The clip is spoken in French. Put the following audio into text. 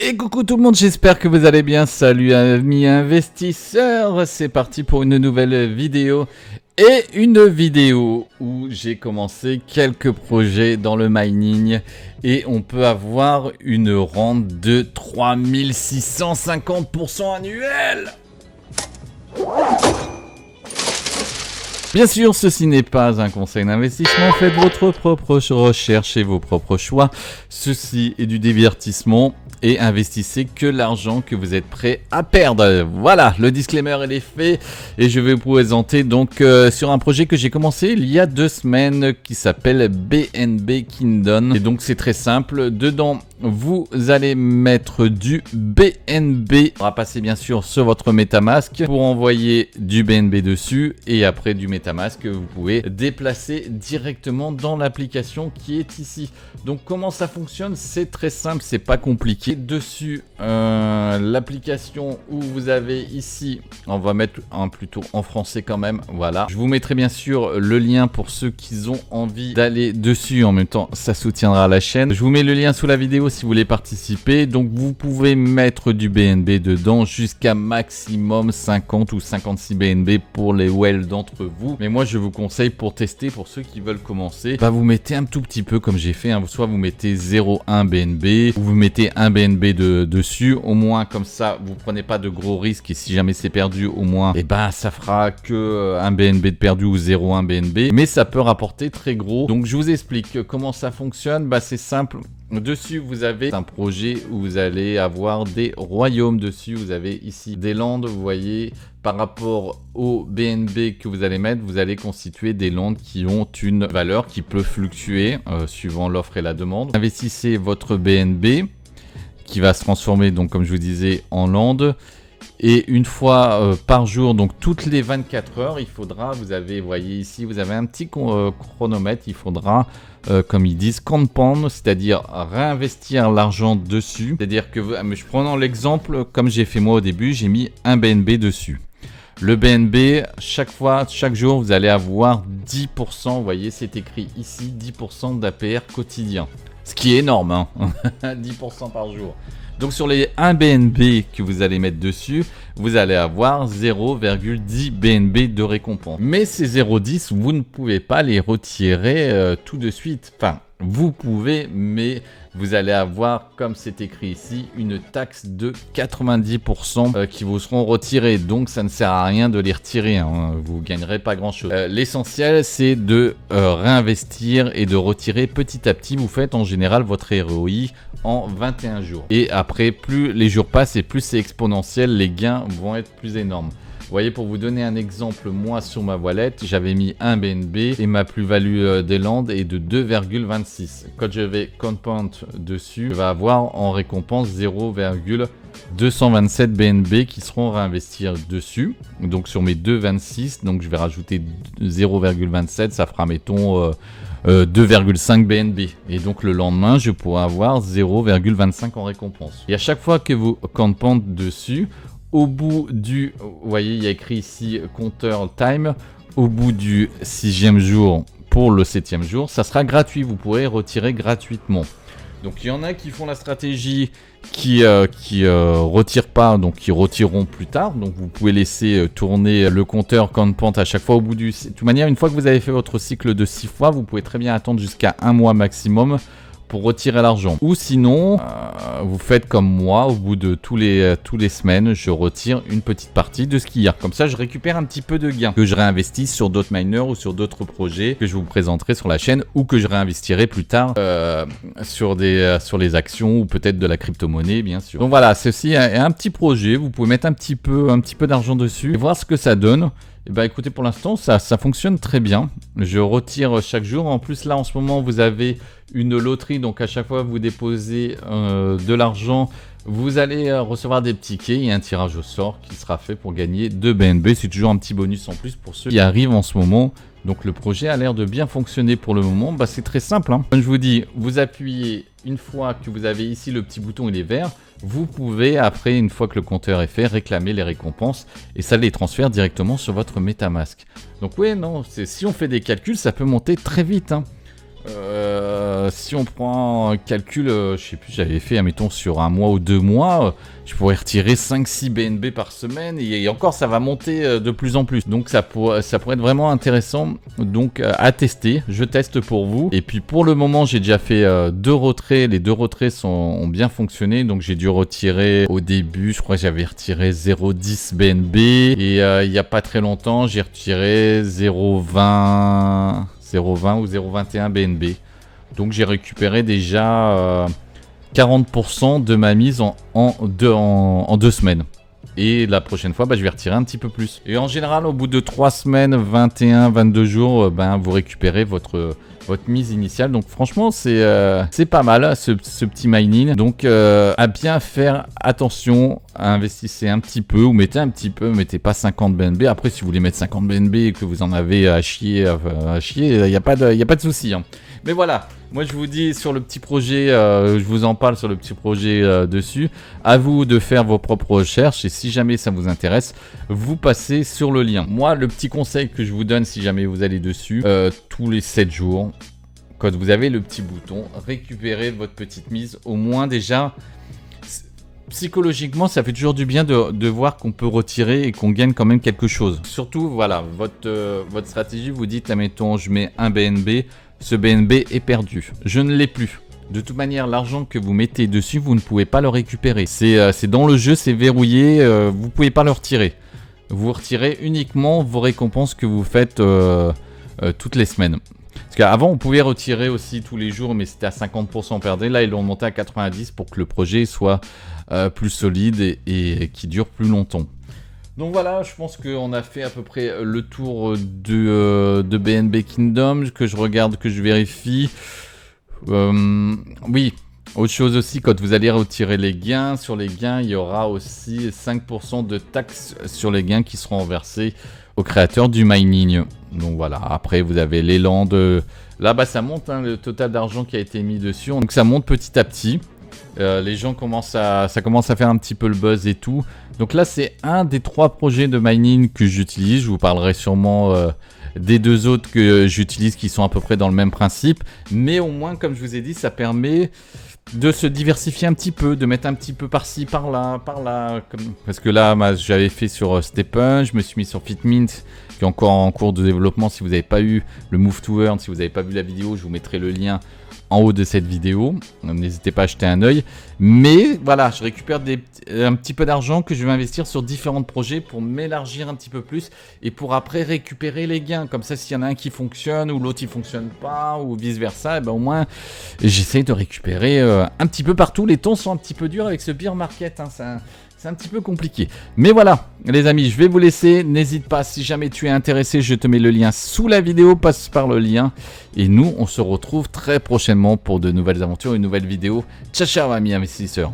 Et coucou tout le monde, j'espère que vous allez bien. Salut amis investisseurs, c'est parti pour une nouvelle vidéo. Et une vidéo où j'ai commencé quelques projets dans le mining. Et on peut avoir une rente de 3650% annuelle. Bien sûr, ceci n'est pas un conseil d'investissement, faites votre propre recherche et vos propres choix. Ceci est du divertissement et investissez que l'argent que vous êtes prêt à perdre. Voilà, le disclaimer il est fait et je vais vous présenter donc sur un projet que j'ai commencé il y a 2 semaines qui s'appelle BNB Kingdom. Et donc c'est très simple, dedans vous allez mettre du BNB. On va passer bien sûr sur votre MetaMask pour envoyer du BNB dessus et après du MetaMask que vous pouvez déplacer directement dans l'application qui est ici. Donc comment ça fonctionne? C'est très simple, c'est pas compliqué. Dessus l'application où vous avez ici, on va mettre plutôt en français quand même, voilà. Je vous mettrai bien sûr le lien pour ceux qui ont envie d'aller dessus, en même temps ça soutiendra la chaîne. Je vous mets le lien sous la vidéo si vous voulez participer. Donc vous pouvez mettre du BNB dedans jusqu'à maximum 50 ou 56 BNB pour les well d'entre vous. Mais moi je vous conseille pour tester, pour ceux qui veulent commencer, bah vous mettez un tout petit peu comme j'ai fait, hein. Soit vous mettez 0,1 BNB ou vous mettez 1 BNB dessus, au moins comme ça vous prenez pas de gros risques et si jamais c'est perdu au moins et ben ça fera que 1 BNB de perdu ou 0,1 BNB, mais ça peut rapporter très gros. Donc je vous explique comment ça fonctionne. Bah c'est simple. Dessus vous avez un projet où vous allez avoir des royaumes dessus, vous avez ici des landes, vous voyez par rapport au BNB que vous allez mettre, vous allez constituer des landes qui ont une valeur qui peut fluctuer suivant l'offre et la demande. Investissez votre BNB qui va se transformer donc comme je vous disais en lande. Et une fois par jour, donc toutes les 24 heures, il faudra, vous voyez ici, vous avez un petit chronomètre, il faudra, comme ils disent, compound, c'est-à-dire réinvestir l'argent dessus. C'est-à-dire que, je prends l'exemple, comme j'ai fait moi au début, j'ai mis un BNB dessus. Le BNB, chaque jour, vous allez avoir 10%, vous voyez, c'est écrit ici, 10% d'APR quotidien. Ce qui est énorme, hein. 10% par jour. Donc sur les 1 BNB que vous allez mettre dessus, vous allez avoir 0,10 BNB de récompense. Mais ces 0,10, vous ne pouvez pas les retirer tout de suite. Enfin, vous pouvez, mais vous allez avoir, comme c'est écrit ici, une taxe de 90% qui vous seront retirés. Donc ça ne sert à rien de les retirer, hein. Vous ne gagnerez pas grand-chose. L'essentiel, c'est de réinvestir et de retirer petit à petit. Vous faites en général votre ROI en 21 jours. Et après, plus les jours passent et plus c'est exponentiel, les gains vont être plus énormes. Vous voyez, pour vous donner un exemple, moi sur ma wallet, j'avais mis 1 BNB et ma plus-value des landes est de 2,26. Quand je vais compound dessus, je vais avoir en récompense 0,227 BNB qui seront réinvestis dessus. Donc sur mes 2,26, donc je vais rajouter 0,27, ça fera mettons 2,5 BNB. Et donc le lendemain, je pourrai avoir 0,25 en récompense. Et à chaque fois que vous compound dessus, au bout du, vous voyez, il y a écrit ici compteur time, au bout du 6e jour pour le 7e jour, ça sera gratuit, vous pourrez retirer gratuitement. Donc il y en a qui font la stratégie qui retirent pas, donc qui retireront plus tard. Donc vous pouvez laisser tourner le compteur compound à chaque fois au bout du... De toute manière, une fois que vous avez fait votre cycle de 6 fois, vous pouvez très bien attendre jusqu'à 1 mois maximum pour retirer l'argent. Ou sinon, vous faites comme moi, au bout de tous les semaines, je retire une petite partie de ce qu'il y a. Comme ça, je récupère un petit peu de gains que je réinvestis sur d'autres miners ou sur d'autres projets que je vous présenterai sur la chaîne ou que je réinvestirai plus tard sur les actions ou peut-être de la crypto-monnaie, bien sûr. Donc voilà, ceci est un petit projet. Vous pouvez mettre un petit peu d'argent dessus et voir ce que ça donne. Et bah écoutez, pour l'instant, ça fonctionne très bien. Je retire chaque jour. En plus, là, en ce moment, vous avez une loterie. Donc, à chaque fois que vous déposez de l'argent, vous allez recevoir des petits tickets. Il y a un tirage au sort qui sera fait pour gagner 2 BNB. C'est toujours un petit bonus en plus pour ceux qui arrivent en ce moment. Donc, le projet a l'air de bien fonctionner pour le moment. Bah, c'est très simple, hein. Comme je vous dis, vous appuyez une fois que vous avez ici le petit bouton, il est vert. Vous pouvez, après, une fois que le compteur est fait, réclamer les récompenses et ça les transfère directement sur votre MetaMask. Donc oui, non, si on fait des calculs, ça peut monter très vite, hein. si on prend un calcul, je sais plus, j'avais fait, admettons, sur un mois ou 2 mois, je pourrais retirer 5-6 BNB par semaine, et encore, ça va monter de plus en plus. Donc, ça pourrait être vraiment intéressant, donc à tester. Je teste pour vous. Et puis, pour le moment, j'ai déjà fait 2 retraits. Les 2 retraits ont bien fonctionné, donc j'ai dû retirer au début, je crois que j'avais retiré 0,10 BNB, et il n'y a pas très longtemps, j'ai retiré 0,20 ou 0,21 BNB. Donc j'ai récupéré déjà 40% de ma mise en 2 semaines. Et la prochaine fois, je vais retirer un petit peu plus. Et en général, au bout de 3 semaines, 21, 22 jours, vous récupérez votre mise initiale. Donc franchement, c'est pas mal ce petit mining. Donc à bien faire attention, investissez un petit peu ou mettez un petit peu, mettez pas 50 BNB. Après, si vous voulez mettre 50 BNB et que vous en avez à chier, il n'y a pas de souci. Hein. Mais voilà, moi je vous dis sur le petit projet, je vous en parle sur le petit projet dessus. À vous de faire vos propres recherches et si jamais ça vous intéresse, vous passez sur le lien. Moi, le petit conseil que je vous donne si jamais vous allez dessus, tous les 7 jours, quand vous avez le petit bouton, récupérez votre petite mise. Au moins déjà, psychologiquement, ça fait toujours du bien de voir qu'on peut retirer et qu'on gagne quand même quelque chose. Surtout, voilà, votre stratégie, vous dites, admettons, je mets un BNB, ce BNB est perdu. Je ne l'ai plus. De toute manière, l'argent que vous mettez dessus, vous ne pouvez pas le récupérer. C'est dans le jeu, c'est verrouillé, vous ne pouvez pas le retirer. Vous retirez uniquement vos récompenses que vous faites toutes les semaines. Parce qu'avant, on pouvait retirer aussi tous les jours, mais c'était à 50% perdé. Là, ils l'ont monté à 90% pour que le projet soit plus solide et qui dure plus longtemps. Donc voilà, je pense qu'on a fait à peu près le tour de BNB Kingdom, que je regarde, que je vérifie. Oui, autre chose aussi, quand vous allez retirer les gains, sur les gains, il y aura aussi 5% de taxes sur les gains qui seront versés aux créateurs du mining. Donc voilà, après vous avez l'élan de... Là, ça monte, hein, le total d'argent qui a été mis dessus. Donc ça monte petit à petit. Les gens ça commence à faire un petit peu le buzz et tout. Donc là, c'est un des 3 projets de mining que j'utilise. Je vous parlerai sûrement des 2 autres que j'utilise qui sont à peu près dans le même principe. Mais au moins, comme je vous ai dit, ça permet de se diversifier un petit peu, de mettre un petit peu par-ci, par-là. Parce que là, j'avais fait sur Steppen, je me suis mis sur Fitmint, qui est encore en cours de développement. Si vous n'avez pas eu le Move to Earn, si vous n'avez pas vu la vidéo, je vous mettrai le lien en haut de cette vidéo. N'hésitez pas à jeter un œil. Mais voilà, je récupère un petit peu d'argent que je vais investir sur différents projets pour m'élargir un petit peu plus et pour après récupérer les gains. Comme ça, s'il y en a un qui fonctionne ou l'autre il fonctionne pas ou vice versa, au moins j'essaie de récupérer un petit peu partout. Les temps sont un petit peu durs avec ce bear market, hein, c'est un petit peu compliqué. Mais voilà, les amis, je vais vous laisser. N'hésite pas, si jamais tu es intéressé, je te mets le lien sous la vidéo. Passe par le lien. Et nous, on se retrouve très prochainement pour de nouvelles aventures, une nouvelle vidéo. Ciao, ciao, amis investisseurs.